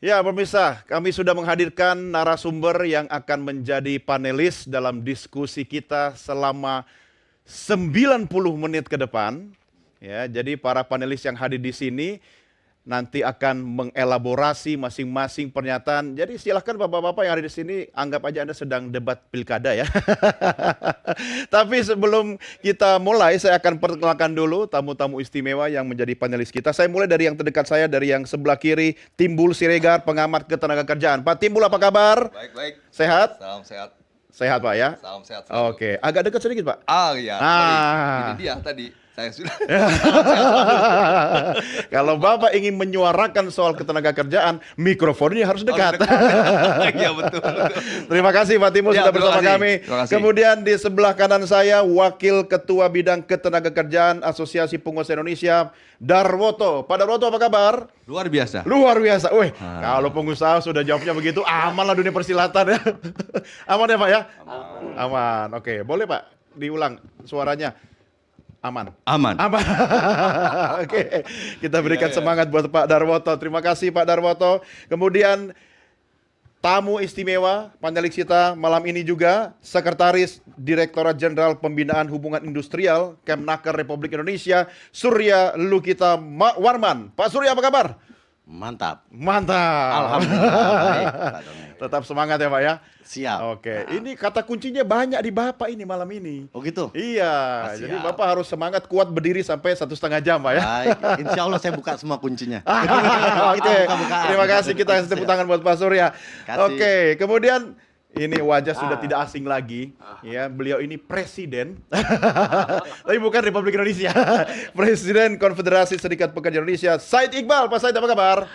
Ya, pemirsa, kami sudah menghadirkan narasumber yang akan menjadi panelis dalam diskusi kita selama 90 menit ke depan. Ya, jadi para panelis yang hadir di sini nanti akan mengelaborasi masing-masing pernyataan. Jadi silahkan bapak-bapak yang ada di sini, anggap aja Anda sedang debat pilkada ya. Tapi sebelum kita mulai, saya akan perkenalkan dulu tamu-tamu istimewa yang menjadi panelis kita. Saya mulai dari yang terdekat saya, dari yang sebelah kiri, Timbul Siregar, pengamat ketenagakerjaan. Pak Timbul, apa kabar? Baik, baik. Sehat? Salam sehat. Sehat Pak ya? Salam sehat selalu. Oke, agak dekat sedikit Pak. Iya. Ini dia tadi. Saya sudah. Kalau Bapak ingin menyuarakan soal ketenagakerjaan, mikrofonnya harus dekat. Iya betul. Terima kasih Pak Timbul Ya, sudah terima bersama kasih. kami. Terima kasih. Kemudian di sebelah kanan saya, Wakil Ketua Bidang Ketenagakerjaan Asosiasi Pengusaha Indonesia, Darwoto. Pak Darwoto, apa kabar? Luar biasa. Luar biasa. Wih, kalau pengusaha sudah jawabnya begitu, aman lah dunia persilatan ya. Aman ya Pak ya? Aman. Oke, boleh Pak diulang suaranya. Aman. Aman. Aman. Oke, kita berikan semangat buat Pak Darwoto. Terima kasih Pak Darwoto. Kemudian tamu istimewa panelis kita malam ini juga Sekretaris Direktorat Jenderal Pembinaan Hubungan Industrial Kemnaker Republik Indonesia, Surya Lukita Warman. Pak Surya, apa kabar? Mantap. Mantap. Alhamdulillah. Baik, Pak Doni. Tetap semangat ya Pak ya. Siap. Oke, ini kata kuncinya banyak di Bapak ini malam ini. Oh gitu? Iya, Siap. jadi Bapak harus semangat kuat berdiri sampai 1,5 jam Pak ya. Baik. Insya Allah saya buka semua kuncinya. Oke, buka-bukaan. terima kasih, kita kasih tepuk tangan buat Pak Surya. Kasih. Oke, kemudian ini wajah sudah tidak asing lagi, ya. Beliau ini presiden, tapi bukan Republik Indonesia, Presiden Konfederasi Serikat Pekerja Indonesia, Said Iqbal. Pak Said, apa kabar?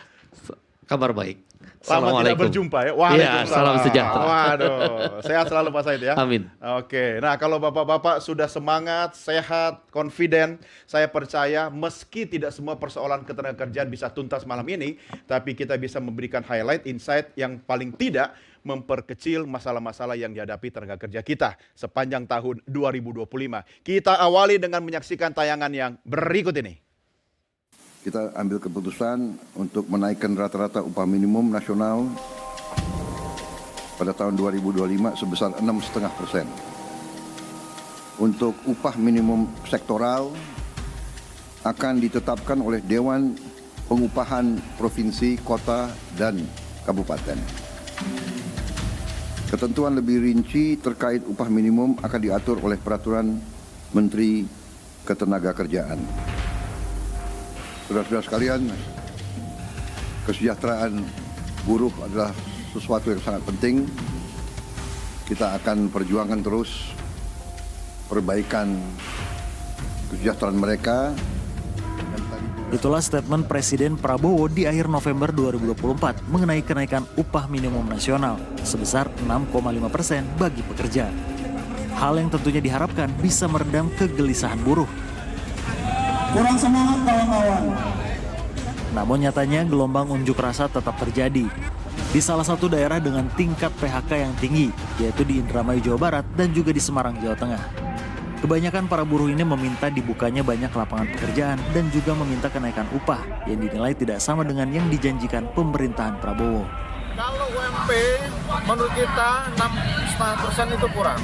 Kabar baik. Lama tidak berjumpa ya. Waalaikumsalam. Iya, salam sejahtera. Waduh, sehat selalu Pak Said ya. Amin. Oke, nah kalau bapak-bapak sudah semangat, sehat, confident, saya percaya meski tidak semua persoalan ketenagakerjaan bisa tuntas malam ini, tapi kita bisa memberikan highlight, insight yang paling tidak memperkecil masalah-masalah yang dihadapi tenaga kerja kita sepanjang tahun 2025. Kita awali dengan menyaksikan tayangan yang berikut ini. Kita ambil keputusan untuk menaikkan rata-rata upah minimum nasional pada tahun 2025 sebesar 6,5%. Untuk upah minimum sektoral akan ditetapkan oleh Dewan Pengupahan Provinsi, Kota, dan Kabupaten. Ketentuan lebih rinci terkait upah minimum akan diatur oleh Peraturan Menteri Ketenagakerjaan. Saudara-saudara sekalian, kesejahteraan buruh adalah sesuatu yang sangat penting. Kita akan perjuangkan terus perbaikan kesejahteraan mereka. Itulah statement Presiden Prabowo di akhir November 2024 mengenai kenaikan upah minimum nasional sebesar 6,5% bagi pekerja. Hal yang tentunya diharapkan bisa meredam kegelisahan buruh. Kurang semangat kawan-kawan. Namun nyatanya gelombang unjuk rasa tetap terjadi di salah satu daerah dengan tingkat PHK yang tinggi, yaitu di Indramayu, Jawa Barat dan juga di Semarang, Jawa Tengah. Kebanyakan para buruh ini meminta dibukanya banyak lapangan pekerjaan dan juga meminta kenaikan upah yang dinilai tidak sama dengan yang dijanjikan pemerintahan Prabowo. Kalau UMP menurut kita 6,5% itu kurang.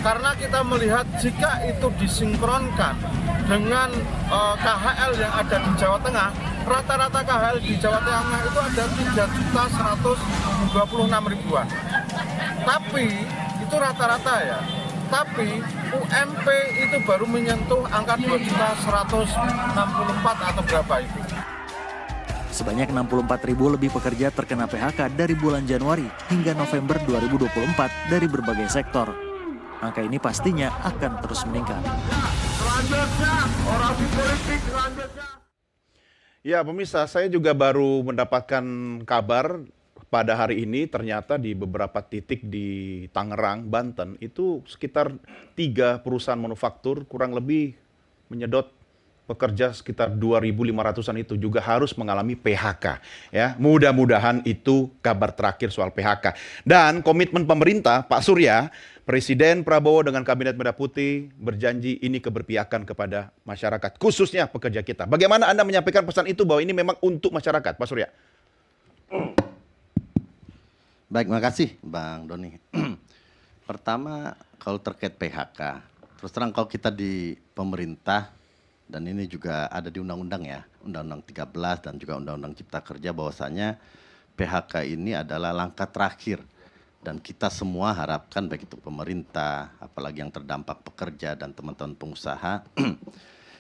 Karena kita melihat jika itu disinkronkan dengan KHL yang ada di Jawa Tengah, rata-rata KHL di Jawa Tengah itu ada 3.126.000-an. Tapi itu rata-rata ya. Tapi UMP itu baru menyentuh angka 2.164 atau berapa itu. Sebanyak 64.000 lebih pekerja terkena PHK dari bulan Januari hingga November 2024 dari berbagai sektor. Angka ini pastinya akan terus meningkat. Ya pemirsa, saya juga baru mendapatkan kabar pada hari ini ternyata di beberapa titik di Tangerang, Banten itu sekitar 3 perusahaan manufaktur kurang lebih menyedot pekerja sekitar 2.500-an itu juga harus mengalami PHK. Ya, mudah-mudahan itu kabar terakhir soal PHK. Dan komitmen pemerintah, Pak Surya, Presiden Prabowo dengan Kabinet Merah Putih berjanji ini keberpihakan kepada masyarakat, khususnya pekerja kita. Bagaimana Anda menyampaikan pesan itu bahwa ini memang untuk masyarakat, Pak Surya? Baik, makasih Bang Doni. Pertama, kalau terkait PHK, terus terang kalau kita di pemerintah, dan ini juga ada di undang-undang ya, Undang-Undang 13 dan juga Undang-Undang Cipta Kerja, bahwasanya PHK ini adalah langkah terakhir. Dan kita semua harapkan, baik itu pemerintah, apalagi yang terdampak pekerja dan teman-teman pengusaha,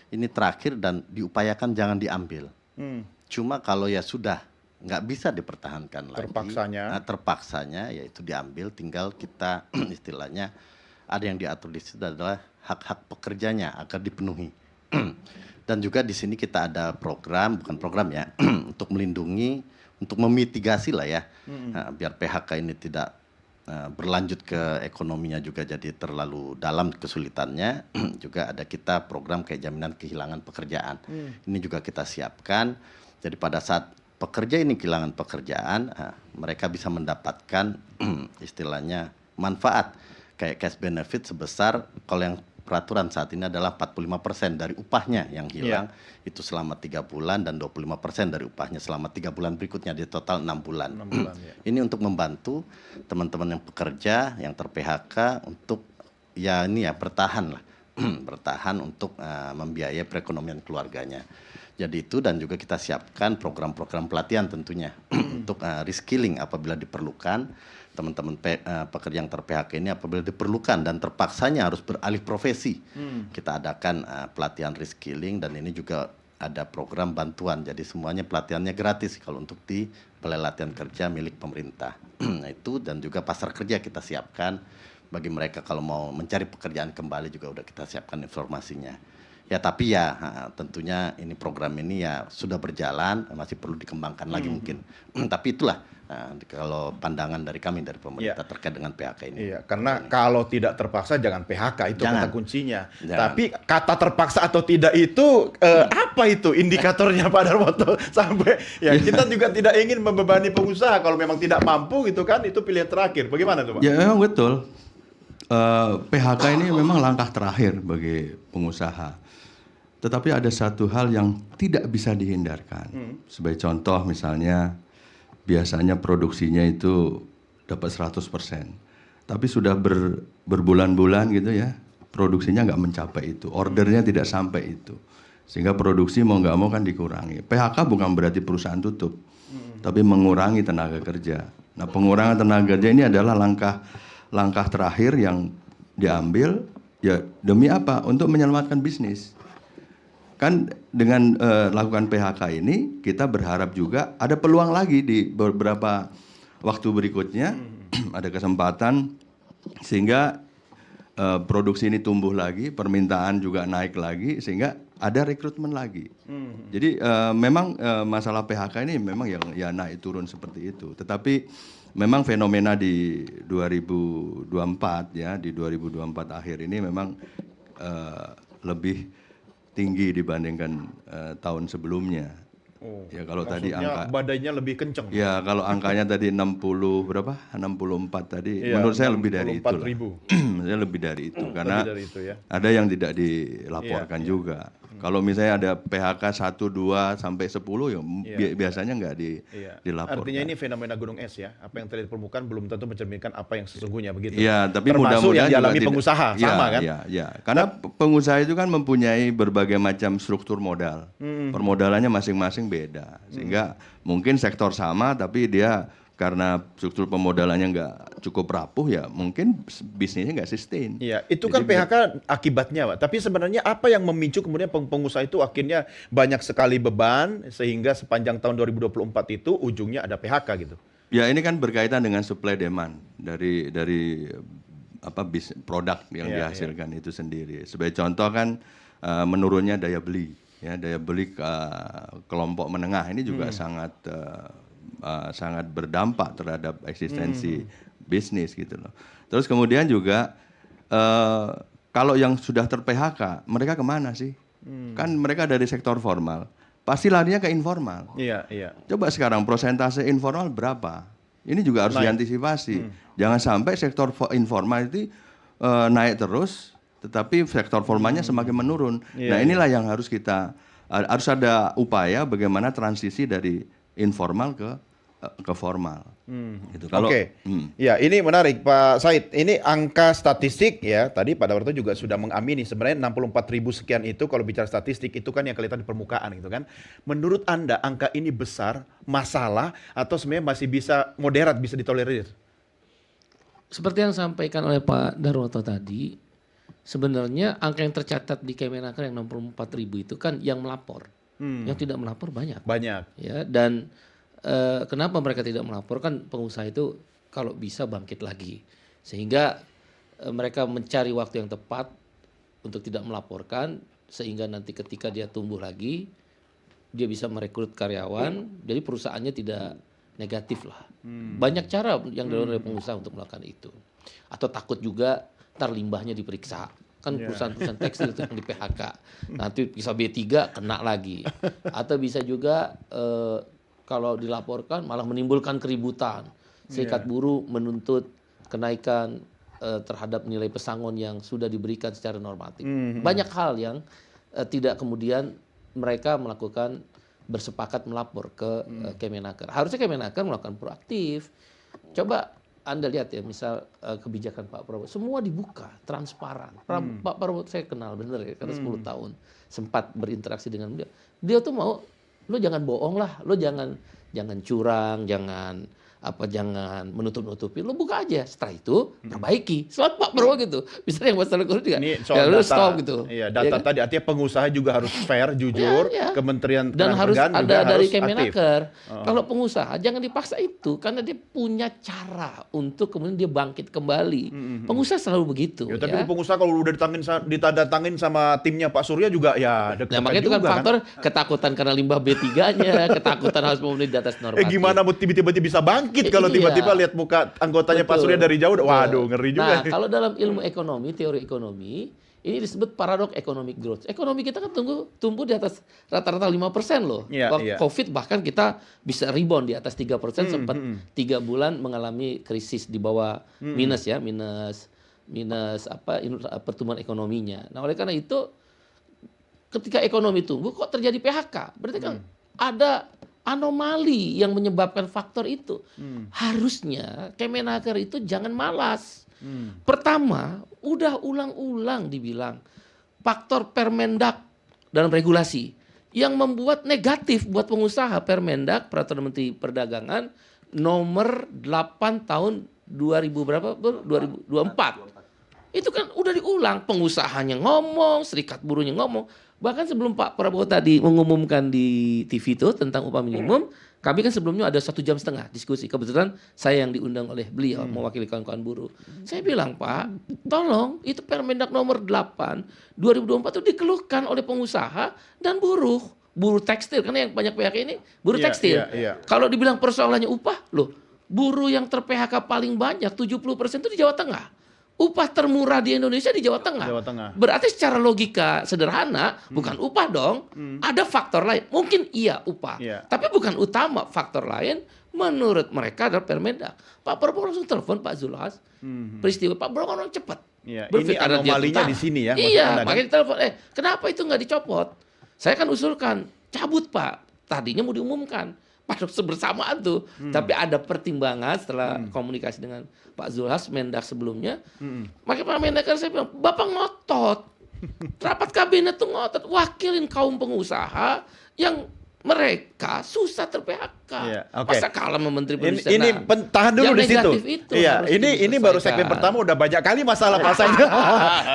ini terakhir dan diupayakan jangan diambil. Cuma kalau ya sudah, nggak bisa dipertahankan lagi. Terpaksanya yaitu diambil, tinggal kita istilahnya ada yang diatur di situ adalah hak-hak pekerjanya agar dipenuhi. Dan juga di sini kita ada program, bukan program ya, untuk melindungi, untuk memitigasi lah ya, biar PHK ini tidak berlanjut ke ekonominya juga jadi terlalu dalam kesulitannya. Juga ada kita program kayak jaminan kehilangan pekerjaan. Ini juga kita siapkan. Jadi pada saat pekerja ini kehilangan pekerjaan, mereka bisa mendapatkan istilahnya manfaat kayak cash benefit sebesar, kalau yang peraturan saat ini adalah 45% dari upahnya yang hilang, itu selama 3 bulan dan 25% dari upahnya selama 3 bulan berikutnya, di total 6 bulan. Ini untuk membantu teman-teman yang pekerja yang ter-PHK untuk ya ini ya bertahan lah, bertahan untuk membiayai perekonomian keluarganya. Jadi itu, dan juga kita siapkan program-program pelatihan tentunya untuk reskilling apabila diperlukan. Teman-teman pekerja yang ter-PHK ini apabila diperlukan dan terpaksanya harus beralih profesi, kita adakan pelatihan reskilling, dan ini juga ada program bantuan. Jadi semuanya pelatihannya gratis kalau untuk di Balai Latihan Kerja milik pemerintah. Nah itu, dan juga pasar kerja kita siapkan bagi mereka kalau mau mencari pekerjaan kembali juga udah kita siapkan informasinya. Ya tapi ya tentunya ini program ini ya sudah berjalan, masih perlu dikembangkan lagi mungkin. Tapi itulah kalau pandangan dari kami dari pemerintah terkait dengan PHK ini. Iya, karena kalau tidak terpaksa jangan PHK, itu kata kuncinya. Jangan. Tapi kata terpaksa atau tidak itu apa itu indikatornya Pak Darmoto, sampai ya kita juga tidak ingin membebani pengusaha kalau memang tidak mampu gitu kan, itu pilihan terakhir. Bagaimana tuh Pak? Ya memang betul. PHK ini memang langkah terakhir bagi pengusaha. Tetapi ada satu hal yang tidak bisa dihindarkan. Sebagai contoh misalnya, biasanya produksinya itu dapat 100%. Tapi sudah berbulan-bulan gitu ya, produksinya nggak mencapai itu. Ordernya tidak sampai itu. Sehingga produksi mau nggak mau kan dikurangi. PHK bukan berarti perusahaan tutup, tapi mengurangi tenaga kerja. Nah pengurangan tenaga kerja ini adalah langkah terakhir yang diambil, ya demi apa? Untuk menyelamatkan bisnis. Kan dengan lakukan PHK ini kita berharap juga ada peluang lagi di beberapa waktu berikutnya, ada kesempatan sehingga produksi ini tumbuh lagi, permintaan juga naik lagi, sehingga ada rekrutmen lagi. Jadi memang masalah PHK ini memang yang ya naik turun seperti itu. Tetapi memang fenomena di 2024 ya, di 2024 akhir ini memang lebih tinggi dibandingkan tahun sebelumnya. Ya kalau tadi angka badainya lebih kenceng. Ya kalau angkanya tadi 60 berapa? 64 tadi. Ya, menurut saya lebih dari itu. Saya lebih dari itu karena dari itu, ya. Ada yang tidak dilaporkan juga. Kalau misalnya ada PHK 1, 2 sampai 10 ya biasanya nggak dilaporkan. Artinya ini fenomena gunung es ya. Apa yang terlihat di permukaan belum tentu mencerminkan apa yang sesungguhnya begitu. Iya, tapi termasuk yang mudah-mudahan dialami pengusaha sama kan? Iya. Karena pengusaha itu kan mempunyai berbagai macam struktur modal. Permodalannya masing-masing beda. Sehingga mungkin sektor sama tapi dia karena struktur pemodalannya nggak cukup rapuh ya mungkin bisnisnya nggak sustain. Iya, itu kan PHK akibatnya Pak. Tapi sebenarnya apa yang memicu kemudian pengusaha itu akhirnya banyak sekali beban sehingga sepanjang tahun 2024 itu ujungnya ada PHK gitu. Ya ini kan berkaitan dengan supply demand dari apa produk yang dihasilkan itu sendiri. Sebagai contoh kan menurunnya daya beli. Ya, daya beli kelompok menengah ini juga sangat berdampak terhadap eksistensi bisnis gitu loh. Terus kemudian juga kalau yang sudah ter-PHK, mereka kemana sih? Kan mereka dari sektor formal, pasti larinya ke informal. Iya. Coba sekarang prosentase informal berapa? Ini juga harus diantisipasi. Jangan sampai sektor informal itu naik terus, tetapi sektor formalnya semakin menurun. Nah inilah yang harus ada upaya bagaimana transisi dari informal ke ke formal. Gitu. Oke, ya ini menarik Pak Said. Ini angka statistik ya. Tadi Pak Dawarto juga sudah mengamini sebenarnya 64.000 sekian itu kalau bicara statistik itu kan yang kelihatan di permukaan gitu kan. Menurut Anda angka ini besar, masalah atau sebenarnya masih bisa moderat, bisa ditolerir? Seperti yang disampaikan oleh Pak Darwoto tadi, sebenarnya angka yang tercatat di Kemenaker yang 64.000 itu kan yang melapor. Yang tidak melapor banyak. Banyak. Ya, dan kenapa mereka tidak melaporkan? Pengusaha itu kalau bisa bangkit lagi, sehingga mereka mencari waktu yang tepat untuk tidak melaporkan, sehingga nanti ketika dia tumbuh lagi dia bisa merekrut karyawan, jadi perusahaannya tidak negatif lah. Banyak cara yang dilakukan oleh pengusaha untuk melakukan itu. Atau takut juga ntar limbahnya diperiksa, kan perusahaan-perusahaan tekstil itu yang di PHK, nanti bisa B3 kena lagi. Atau bisa juga kalau dilaporkan malah menimbulkan keributan. Serikat buruh menuntut kenaikan terhadap nilai pesangon yang sudah diberikan secara normatif. Banyak hal yang tidak kemudian mereka melakukan bersepakat melapor ke Kemenaker. Harusnya Kemenaker melakukan proaktif. Coba Anda lihat ya, misal kebijakan Pak Prabowo, semua dibuka, transparan. Pak Prabowo saya kenal bener ya, karena 10 tahun sempat berinteraksi dengan beliau. Dia tuh mau, lo jangan bohong lah, lo jangan curang, jangan menutup-nutupi, lo buka aja. Setelah itu perbaiki. Selalu Pak Prabowo gitu. Misalnya yang masalah korupsi juga, Ini ya soal lo data, stop gitu. Iya, data Ya kan? tadi artinya pengusaha juga harus fair, jujur, Kementerian Dan harus Ketenagakerjaan juga ada dari harus Kemenaker. aktif. Kalau pengusaha jangan dipaksa itu, karena dia punya cara untuk kemudian dia bangkit kembali. Pengusaha selalu begitu. Ya, tapi pengusaha kalau udah ditandatangin sama timnya Pak Surya juga ya Nah, deg-degan makanya itu kan juga faktor ketakutan karena limbah B3-nya, ketakutan harus memenuhi di atas normatif. Gimana mau tiba-tiba bisa bangkit kalau Iya. tiba-tiba lihat muka anggotanya Pak Surya dari jauh, waduh ngeri juga. Nah, kalau dalam ilmu ekonomi, teori ekonomi, ini disebut paradox economic growth. Ekonomi kita kan tumbuh di atas rata-rata 5% loh. Iya, Waktu iya. COVID bahkan kita bisa rebound di atas 3%, sempat 3 bulan mengalami krisis di bawah minus pertumbuhan ekonominya. Nah, oleh karena itu ketika ekonomi tumbuh kok terjadi PHK? Berarti kan ada anomali yang menyebabkan faktor itu. Harusnya Kemenaker itu jangan malas. Pertama, udah ulang-ulang dibilang faktor Permendak dalam regulasi yang membuat negatif buat pengusaha. Permendak, Peraturan Menteri Perdagangan nomor 8 tahun 2024. Itu kan udah diulang, pengusahanya ngomong, serikat buruhnya ngomong. Bahkan sebelum Pak Prabowo tadi mengumumkan di TV itu tentang upah minimum, kami kan sebelumnya ada 1,5 jam diskusi. Kebetulan saya yang diundang oleh beliau mewakili kawan-kawan buruh. Saya bilang, Pak, tolong itu Permendak nomor 8 2024 itu dikeluhkan oleh pengusaha dan buruh tekstil, karena yang banyak PHK ini buruh Iya, tekstil. iya. Kalau dibilang persoalannya upah, loh, buruh yang ter-PHK paling banyak 70% itu di Jawa Tengah. Upah termurah di Indonesia di Jawa Tengah. Jawa Tengah. Berarti secara logika sederhana bukan upah dong. Ada faktor lain. Mungkin iya upah. Iya. Tapi bukan utama. Faktor lain menurut mereka adalah Permendak. Pak Prabowo langsung telepon Pak Zulhas. Peristiwa Pak Prabowo orang cepat. Iya, Berpikir ini karena dia anomalinya utara. di sini ya, maksud Iya, Anda kan? makanya ditelepon. Kenapa itu nggak dicopot? Saya kan usulkan cabut Pak. Tadinya mau diumumkan. Pada bersamaan tuh, tapi ada pertimbangan setelah komunikasi dengan Pak Zulhas, Mendak sebelumnya. Makanya Pak Mendak saya bilang, Bapak ngotot, rapat kabinet tuh ngotot, wakilin kaum pengusaha yang mereka susah ter-PHK. Iya, oke. Masa kalah sama Menteri Perindustrian? Ini tahan dulu Yang di situ. negatif itu Iya, harus ini baru segmen diselesaikan. pertama udah banyak kali masalah Pak Said.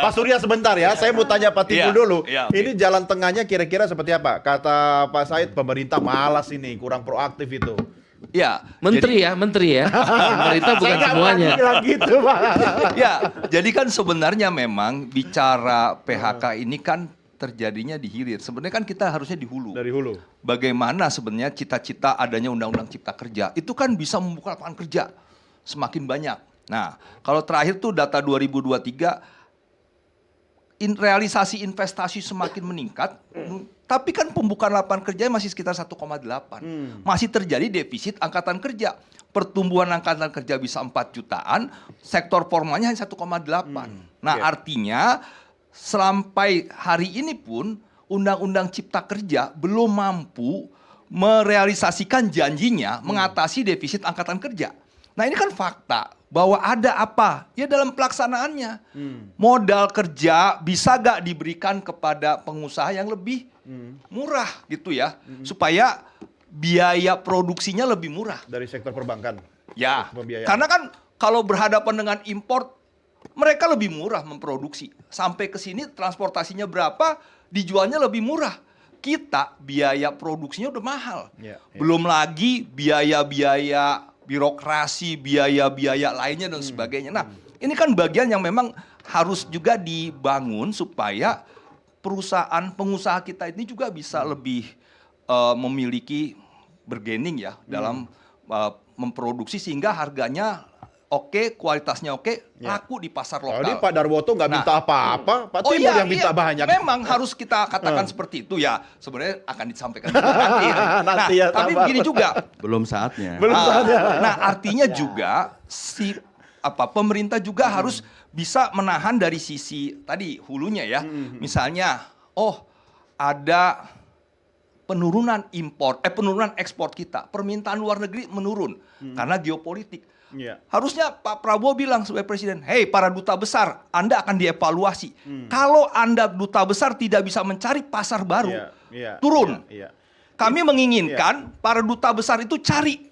Pak Surya sebentar ya, saya mau tanya Pak Timbul dulu. iya, oke. Ini jalan tengahnya kira-kira seperti apa? Kata Pak Said, pemerintah malas ini, kurang proaktif itu. Ya, Menteri ya. Pemerintah bukan semuanya. Bilang gitu, Pak. ya, jadi kan sebenarnya memang bicara PHK ini kan terjadinya di hilir. Sebenarnya kan kita harusnya di hulu. Dari hulu. Bagaimana sebenarnya cita-cita adanya Undang-Undang Cipta Kerja itu kan bisa membuka lapangan kerja semakin banyak. Nah, kalau terakhir tuh data 2023 realisasi investasi semakin meningkat, tapi kan pembukaan lapangan kerja masih sekitar 1,8. Masih terjadi defisit angkatan kerja. Pertumbuhan angkatan kerja bisa 4 jutaan, sektor formalnya hanya 1,8. Nah, artinya sampai hari ini pun Undang-Undang Cipta Kerja belum mampu merealisasikan janjinya mengatasi defisit angkatan kerja. Nah ini kan fakta bahwa ada apa ya dalam pelaksanaannya. Modal kerja bisa gak diberikan kepada pengusaha yang lebih murah gitu ya. Supaya biaya produksinya lebih murah. Dari sektor perbankan. Ya, Pembiayaan. karena kan kalau berhadapan dengan impor, mereka lebih murah memproduksi. Sampai ke sini transportasinya berapa, dijualnya lebih murah. Kita biaya produksinya udah mahal. Ya, ya. Belum lagi biaya-biaya birokrasi, biaya-biaya lainnya dan sebagainya. Nah, ini kan bagian yang memang harus juga dibangun supaya perusahaan pengusaha kita ini juga bisa lebih memiliki bargaining ya dalam memproduksi sehingga harganya oke, kualitasnya oke, laku di pasar lokal. Kalau ini Pak Darwoto nggak minta apa-apa, Pak Timur yang minta banyak. Memang harus kita katakan seperti itu ya. Sebenarnya akan disampaikan juga nanti. Nanti ya, tapi sabar. begini juga. Belum saatnya. Nah, artinya juga pemerintah juga harus bisa menahan dari sisi tadi hulunya ya. Misalnya, ada penurunan penurunan ekspor kita, permintaan luar negeri menurun karena geopolitik. Iya. Harusnya Pak Prabowo bilang sebagai presiden, "Hei para duta besar, Anda akan dievaluasi. Kalau Anda duta besar tidak bisa mencari pasar baru, turun." Iya. Kami menginginkan para duta besar itu cari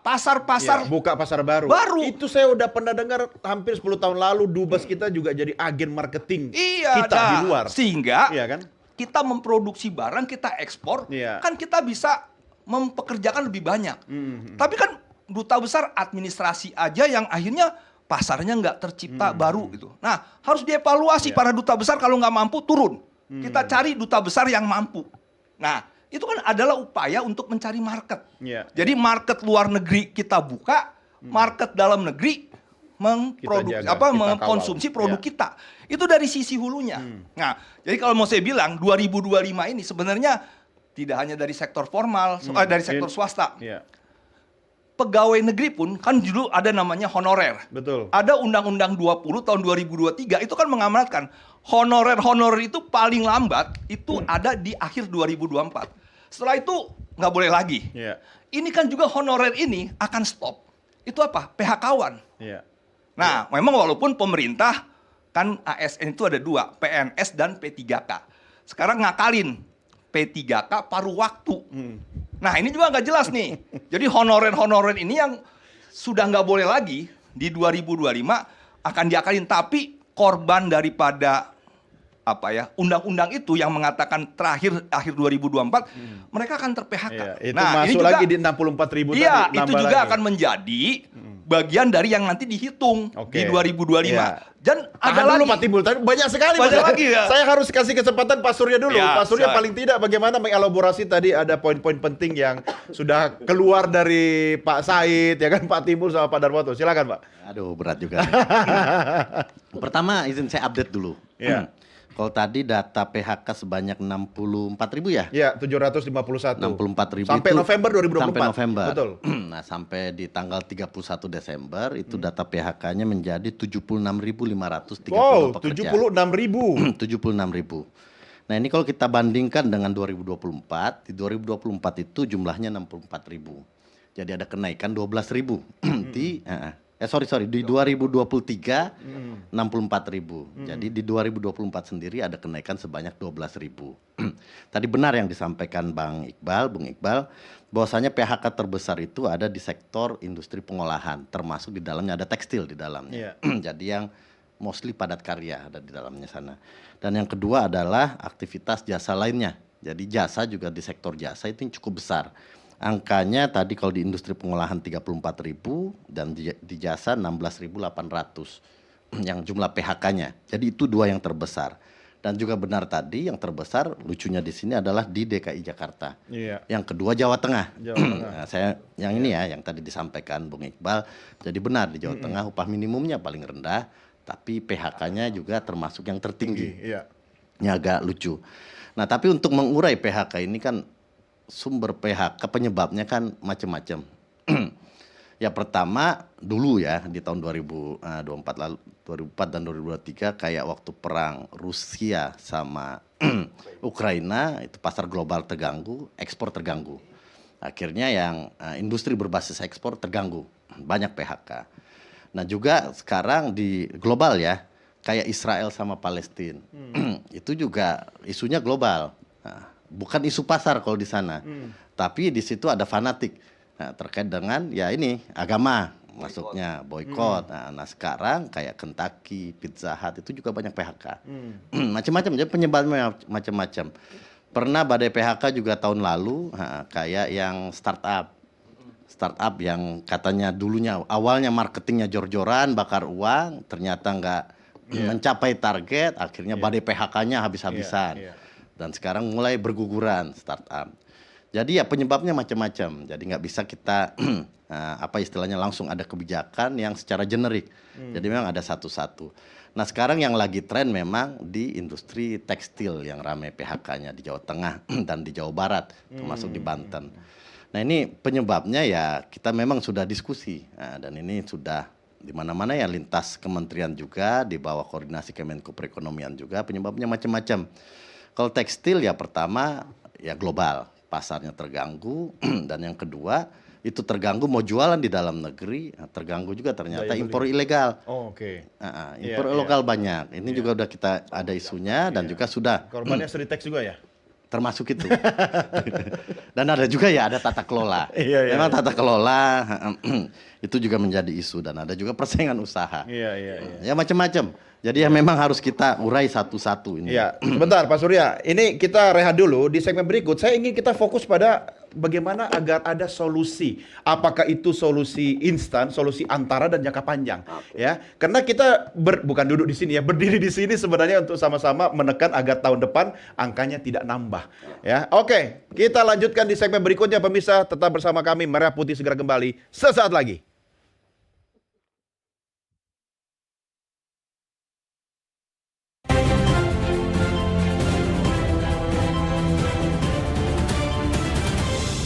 pasar-pasar Buka pasar baru. Itu saya udah pernah dengar hampir 10 tahun lalu Dubes kita juga jadi agen marketing kita di luar. Sehingga Iya kan? kita memproduksi barang, kita ekspor, kan kita bisa mempekerjakan lebih banyak. Tapi kan duta besar administrasi aja yang akhirnya pasarnya nggak tercipta baru gitu. Nah, harus dievaluasi para duta besar kalau nggak mampu turun. Kita cari duta besar yang mampu. Nah, itu kan adalah upaya untuk mencari market. Jadi market luar negeri kita buka, market dalam negeri mengkonsumsi produk kita. Itu dari sisi hulunya. Nah, jadi kalau mau saya bilang 2025 ini sebenarnya tidak hanya dari sektor formal, dari sektor swasta. Pegawai negeri pun kan dulu ada namanya honorer. Betul. Ada Undang-Undang 20 tahun 2023 itu kan mengamanatkan honorer itu paling lambat itu ada di akhir 2024. Setelah itu nggak boleh lagi. Ini kan juga honorer ini akan stop. Itu apa? PHK-wan. Nah, memang walaupun pemerintah kan ASN itu ada 2, PNS dan P3K. Sekarang ngakalin P3K paruh waktu. Nah, ini juga nggak jelas nih. Jadi honorer ini yang sudah nggak boleh lagi di 2025 akan diakalin. Tapi korban daripada undang-undang itu yang mengatakan terakhir akhir 2024 mereka akan ter-PHK. Itu nah, masuk ini juga, lagi di 64.000 tadi. Iya, itu juga lagi. akan menjadi bagian dari yang nanti dihitung di 2025. Dan ada dulu lagi Pak Timbul, tapi banyak sekali. Banyak lagi ya. Saya harus kasih kesempatan Pak Surya dulu. Pak Surya silakan. paling tidak bagaimana mengelaborasi tadi ada poin-poin penting yang sudah keluar dari Pak Said, ya kan, Pak Timbul sama Pak Darwoto. Silakan Pak. Aduh, berat juga. Pertama izin saya update dulu. Kalau tadi data PHK sebanyak 64.000 ya? Ya, 751. 64.000 sampai itu November 2024. Sampai November. Betul. Nah, sampai di tanggal 31 Desember itu data PHK-nya menjadi 76.530 Wow, pekerja. 76.000. 76.000. Nah, ini kalau kita bandingkan dengan 2024, di 2024 itu jumlahnya 64.000. Jadi ada kenaikan 12.000 di di 2023 64.000. Jadi di 2024 sendiri ada kenaikan sebanyak 12.000. Tadi benar yang disampaikan Bung Iqbal, bahwasanya PHK terbesar itu ada di sektor industri pengolahan, termasuk di dalamnya ada tekstil di dalamnya. Jadi yang mostly padat karya ada di dalamnya sana. Dan yang kedua adalah aktivitas jasa lainnya. Jadi jasa juga di sektor jasa itu cukup besar. Angkanya tadi kalau di industri pengolahan 34.000 dan di jasa 16.800 yang jumlah PHK-nya. Jadi itu dua yang terbesar. Dan juga benar tadi yang terbesar lucunya di sini adalah di DKI Jakarta. Yang kedua Jawa Tengah. Nah, saya yang ini ya yang tadi disampaikan Bung Iqbal. Jadi benar di Jawa Tengah upah minimumnya paling rendah, tapi PHK-nya juga termasuk yang tertinggi. Ini agak lucu. Nah, tapi untuk mengurai PHK ini kan sumber PHK penyebabnya kan macam-macam. Ya pertama dulu ya di tahun 2024 lalu 2004 dan 2023 kayak waktu perang Rusia sama Ukraina itu pasar global terganggu, ekspor terganggu. Akhirnya yang industri berbasis ekspor terganggu, banyak PHK. Nah juga sekarang di global ya kayak Israel sama Palestina itu juga isunya global. Nah, bukan isu pasar kalau di sana, tapi di situ ada fanatik. Nah, terkait dengan ya ini agama masuknya boykot. Nah sekarang kayak Kentucky, Pizza Hut itu juga banyak PHK. Macam-macam, jadi penyebabnya macam-macam. Pernah badai PHK juga tahun lalu, kayak yang startup yang katanya dulunya awalnya marketingnya jor-joran, bakar uang, ternyata nggak mencapai target, akhirnya badai PHK-nya habis-habisan. Dan sekarang mulai berguguran startup. Jadi ya penyebabnya macam-macam. Jadi nggak bisa kita apa istilahnya langsung ada kebijakan yang secara generik. Jadi memang ada satu-satu. Nah sekarang yang lagi tren memang di industri tekstil yang ramai PHK-nya di Jawa Tengah dan di Jawa Barat, termasuk di Banten. Nah ini penyebabnya ya kita memang sudah diskusi dan ini sudah di mana-mana ya lintas kementerian juga di bawah koordinasi Kemenko Perekonomian juga penyebabnya macam-macam. Kalau tekstil ya pertama ya global. Pasarnya terganggu dan yang kedua itu terganggu mau jualan di dalam negeri terganggu juga ternyata impor ilegal. Impor ilegal banyak. Ini juga udah kita ada isunya dan juga sudah Korbannya Sritex juga ya? termasuk itu. Dan ada juga ya ada tata kelola. Memang tata kelola itu juga menjadi isu dan ada juga persaingan usaha. Ya macam-macam. Jadi ya memang harus kita urai satu-satu ini. Ya, sebentar Pak Surya. Ini kita rehat dulu di segmen berikut. Saya ingin kita fokus pada bagaimana agar ada solusi. Apakah itu solusi instan, solusi antara dan jangka panjang, ya? Karena kita bukan duduk di sini ya, berdiri di sini sebenarnya untuk sama-sama menekan agar tahun depan angkanya tidak nambah, ya. Oke, kita lanjutkan di segmen berikutnya pemirsa. Tetap bersama kami, Merah Putih segera kembali sesaat lagi.